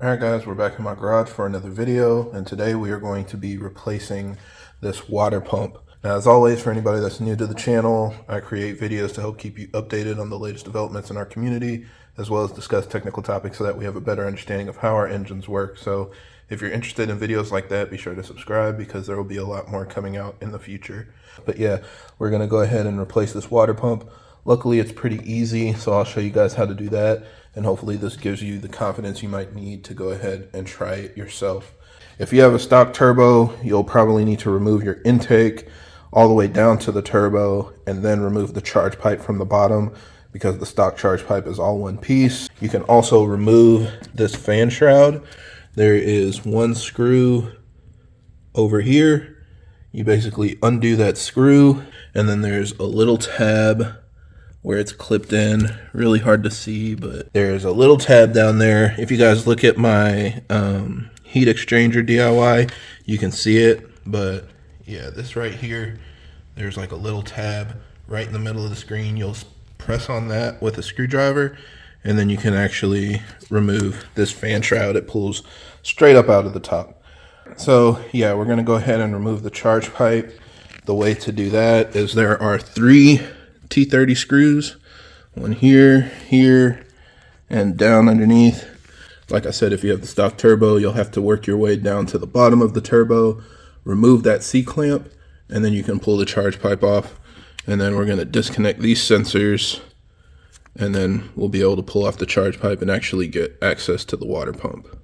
Alright guys, we're back in my garage for another video, and today we are going to be replacing this water pump. Now, as always, for anybody that's new to the channel, I create videos to help keep you updated on the latest developments in our community, as well as discuss technical topics so that we have a better understanding of how our engines work. So if you're interested in videos like that, be sure to subscribe because there will be a lot more coming out in the future. But yeah, we're going to go ahead and replace this water pump. Luckily, it's pretty easy, so I'll show you guys how to do that, and hopefully this gives you the confidence you might need to go ahead and try it yourself. If you have a stock turbo, you'll probably need to remove your intake all the way down to the turbo and then remove the charge pipe from the bottom because the stock charge pipe is all one piece. You can also remove this fan shroud. There is one screw over here. You basically undo that screw, and then there's a little tab where it's clipped in. Really hard to see, but there's a little tab down there. If you guys look at my heat exchanger DIY, you can see it. But yeah, this right here, there's like a little tab right in the middle of the screen. You'll press on that with a screwdriver, and then you can actually remove this fan shroud. It pulls straight up out of the top. So yeah, we're gonna go ahead and remove the charge pipe. The way to do that is there are 3 T30 screws, one here, here, and down underneath. Like I said, if you have the stock turbo, you'll have to work your way down to the bottom of the turbo, remove that C-clamp, and then you can pull the charge pipe off. And then we're going to disconnect these sensors, and then we'll be able to pull off the charge pipe and actually get access to the water pump.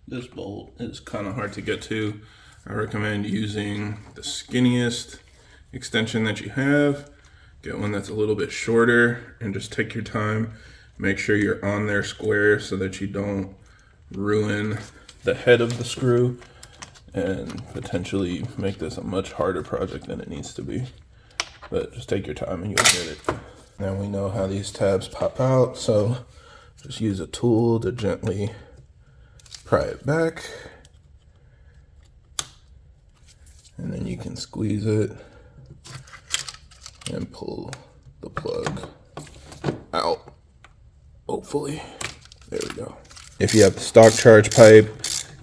This bolt is kind of hard to get to. I recommend using the skinniest extension that you have. Get one that's a little bit shorter and just take your time. Make sure you're on there square so that you don't ruin the head of the screw and potentially make this a much harder project than it needs to be. But just take your time and you'll get it. Now we know how these tabs pop out, so just use a tool to gently pry it back, and then you can squeeze it and pull the plug out, hopefully. There we go. If you have the stock charge pipe,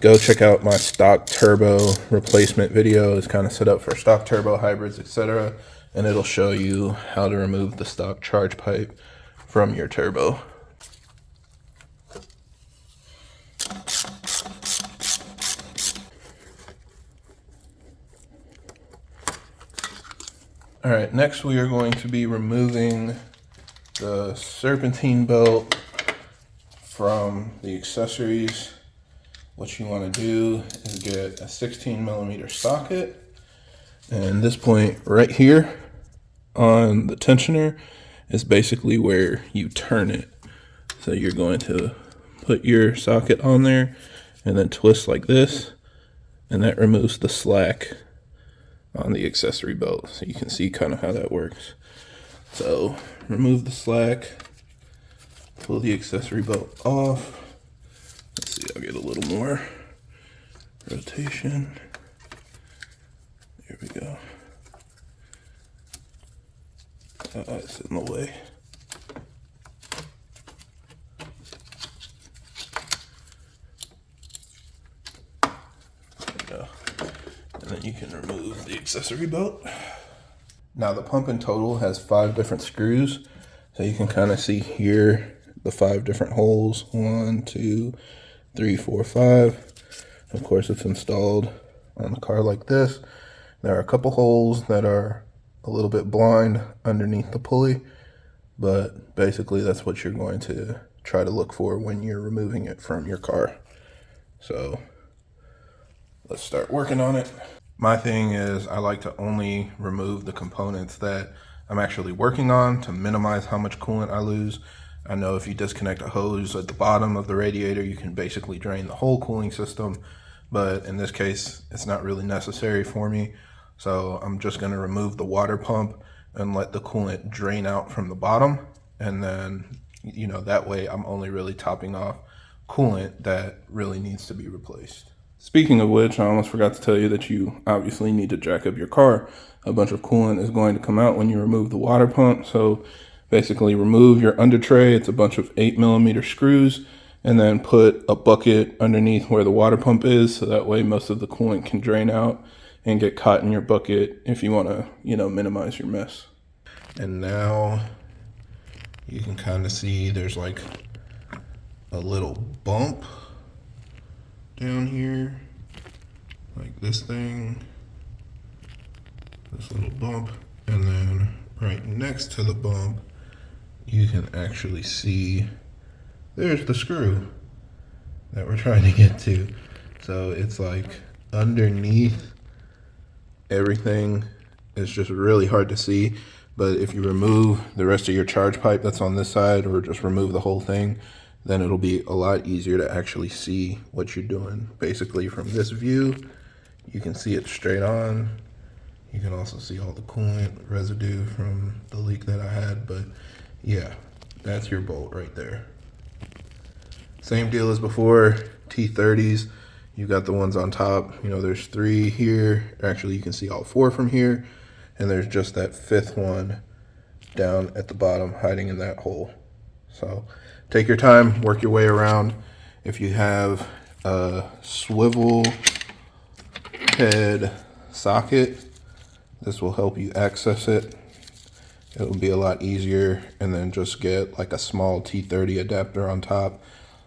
go check out my stock turbo replacement video. It's kind of set up for stock turbo hybrids, etc., and it'll show you how to remove the stock charge pipe from your turbo. All right, next we are going to be removing the serpentine belt from the accessories. What you want to do is get a 16mm socket, and this point right here on the tensioner is basically where you turn it. So you're going to put your socket on there and then twist like this, and that removes the slack on the accessory belt. So you can see kind of how that works. So remove the slack, pull the accessory belt off. Let's see, I'll get a little more rotation. There we go. It's in the way. There we go. And then you can remove the accessory belt. Now the pump in total has 5 different screws. So you can kind of see here the 5 different holes. 1, 2, 3, 4, 5. Of course, it's installed on a car like this. There are a couple holes that are a little bit blind underneath the pulley, but basically that's what you're going to try to look for when you're removing it from your car. So let's start working on it. My thing is I like to only remove the components that I'm actually working on to minimize how much coolant I lose. I know if you disconnect a hose at the bottom of the radiator, you can basically drain the whole cooling system, but in this case, it's not really necessary for me. So I'm just going to remove the water pump and let the coolant drain out from the bottom, and then You know, that way I'm only really topping off coolant that really needs to be replaced. Speaking of which, I almost forgot to tell you that you obviously need to jack up your car. A bunch of coolant is going to come out when you remove the water pump. So basically remove your under tray. It's a bunch of 8mm screws, and then put a bucket underneath where the water pump is, so that way most of the coolant can drain out and get caught in your bucket if you want to, you know, minimize your mess. And now you can kind of see there's like a little bump down here, like this thing, this little bump, and then right next to the bump, you can actually see there's the screw that we're trying to get to. So it's like underneath everything. It's just really hard to see. But if you remove the rest of your charge pipe that's on this side, or just remove the whole thing, then it'll be a lot easier to actually see what you're doing. Basically from this view, you can see it straight on. You can also see all the coolant residue from the leak that I had, but yeah, that's your bolt right there. Same deal as before, T30s. You got the ones on top. You know, there's 3 here. Actually, you can see all 4 from here. And there's just that 5th one down at the bottom, hiding in that hole. So take your time, work your way around. If you have a swivel head socket, this will help you access it. It'll be a lot easier, and then just get like a small T30 adapter on top,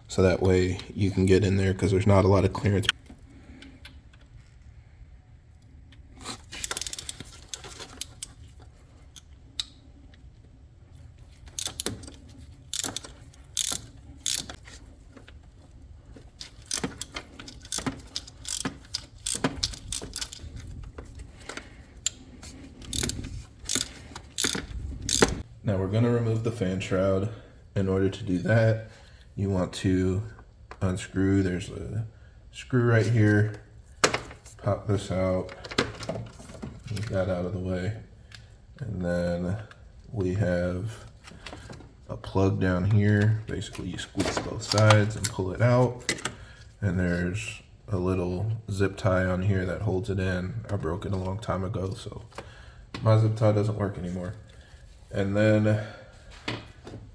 so that way you can get in there, because there's not a lot of clearance. Now we're going to remove the fan shroud. In order to do that, you want to unscrew. There's a screw right here. Pop this out. Get that out of the way. And then we have a plug down here. Basically, you squeeze both sides and pull it out. And there's a little zip tie on here that holds it in. I broke it a long time ago, so my zip tie doesn't work anymore. And then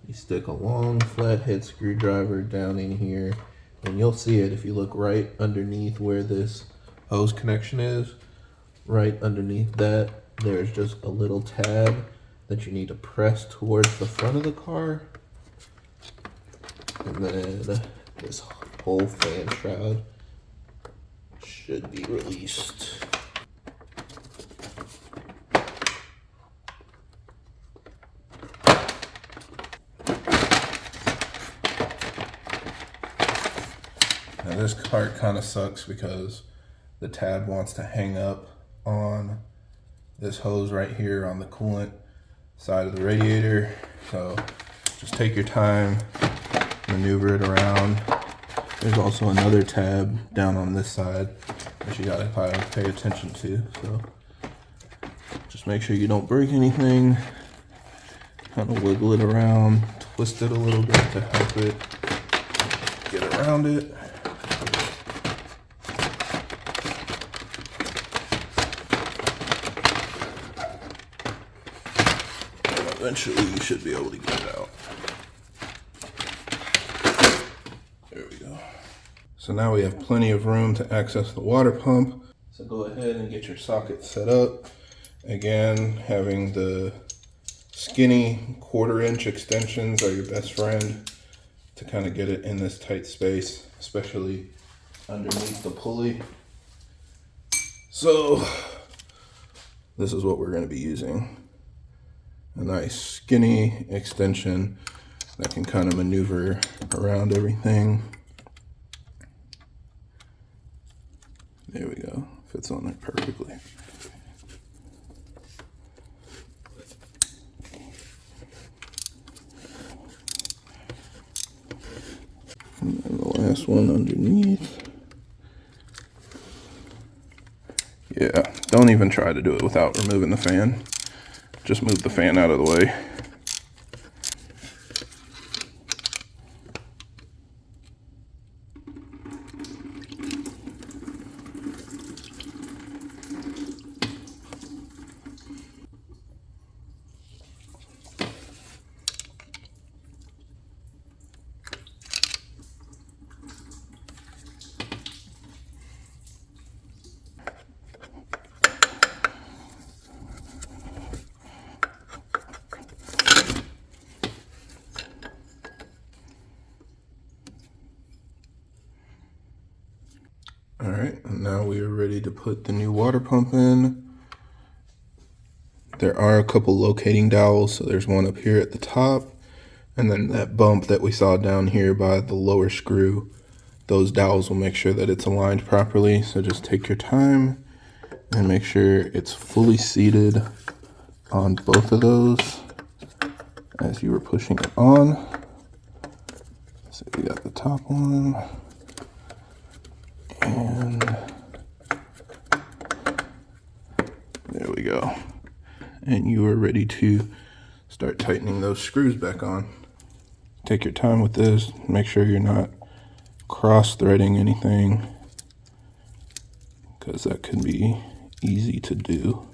you stick a long flathead screwdriver down in here, and you'll see it if you look right underneath where this hose connection is. Right underneath that, there's just a little tab that you need to press towards the front of the car. And then this whole fan shroud should be released. Now this part kind of sucks because the tab wants to hang up on this hose right here on the coolant side of the radiator. So just take your time, maneuver it around. There's also another tab down on this side that you gotta pay attention to. So just make sure you don't break anything. Kind of wiggle it around, twist it a little bit to help it get around it. Eventually you should be able to get it out. There we go. So now we have plenty of room to access the water pump. So go ahead and get your socket set up. Again, having the skinny 1/4-inch extensions are your best friend to kind of get it in this tight space, especially underneath the pulley. So this is what we're going to be using. A nice skinny extension that can kind of maneuver around everything. There we go, fits on there perfectly. And then the last one underneath. Yeah, don't even try to do it without removing the fan. Just move the fan out of the way. right, and now we are ready to put the new water pump in. There are a couple locating dowels, so there's one up here at the top, and then that bump that we saw down here by the lower screw. Those dowels will make sure that it's aligned properly, so just take your time and make sure it's fully seated on both of those as you were pushing it on. So we got the top one, and there we go. And you are ready to start tightening those screws back on. Take your time with this, make sure you're not cross-threading anything, because that can be easy to do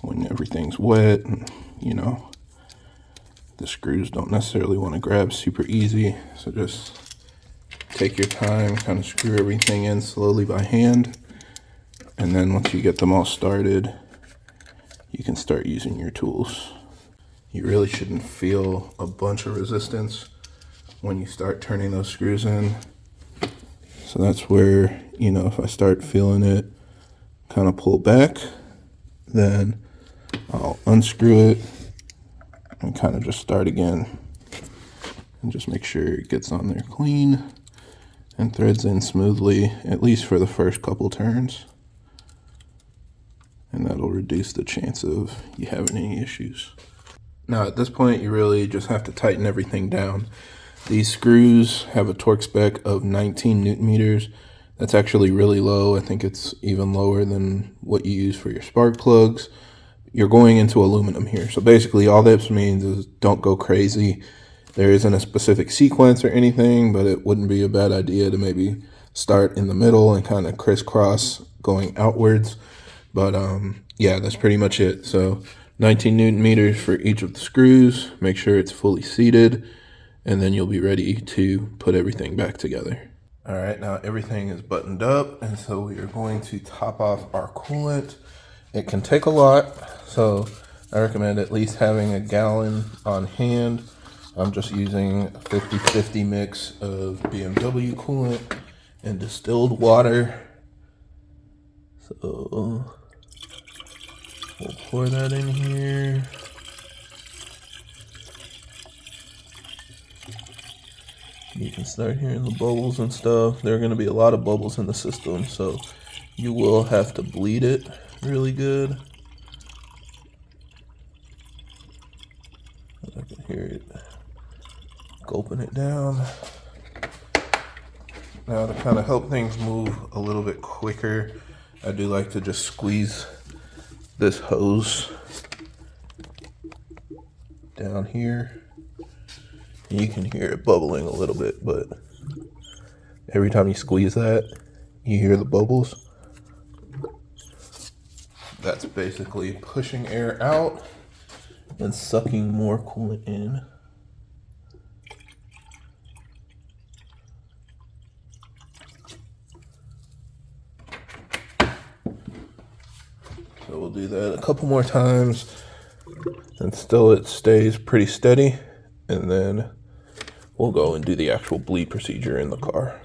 when everything's wet and, you know, the screws don't necessarily want to grab super easy. So just take your time, kind of screw everything in slowly by hand, and then once you get them all started, you can start using your tools. You really shouldn't feel a bunch of resistance when you start turning those screws in. So that's where, you know, if I start feeling it kind of pull back, then I'll unscrew it and kind of just start again. And just make sure it gets on there clean and threads in smoothly, at least for the first couple turns. And that'll reduce the chance of you having any issues. Now at this point, you really just have to tighten everything down. These screws have a torque spec of 19 Newton meters. That's actually really low. I think it's even lower than what you use for your spark plugs. You're going into aluminum here. So basically all this means is don't go crazy. There isn't a specific sequence or anything, but it wouldn't be a bad idea to maybe start in the middle and kind of crisscross going outwards. But yeah, that's pretty much it. So 19 Newton meters for each of the screws. Make sure it's fully seated, and then you'll be ready to put everything back together. All right, now everything is buttoned up, and so we are going to top off our coolant. It can take a lot, so I recommend at least having a gallon on hand. I'm just using a 50-50 mix of BMW coolant and distilled water. So we'll pour that in here. You can start hearing the bubbles and stuff. There are going to be a lot of bubbles in the system, so you will have to bleed it really good. I can hear it gulping it down. Now to kind of help things move a little bit quicker, I do like to just squeeze this hose down here. You can hear it bubbling a little bit, but every time you squeeze that, you hear the bubbles. That's basically pushing air out and sucking more coolant in. So we'll do that a couple more times, and still it stays pretty steady, and then we'll go and do the actual bleed procedure in the car.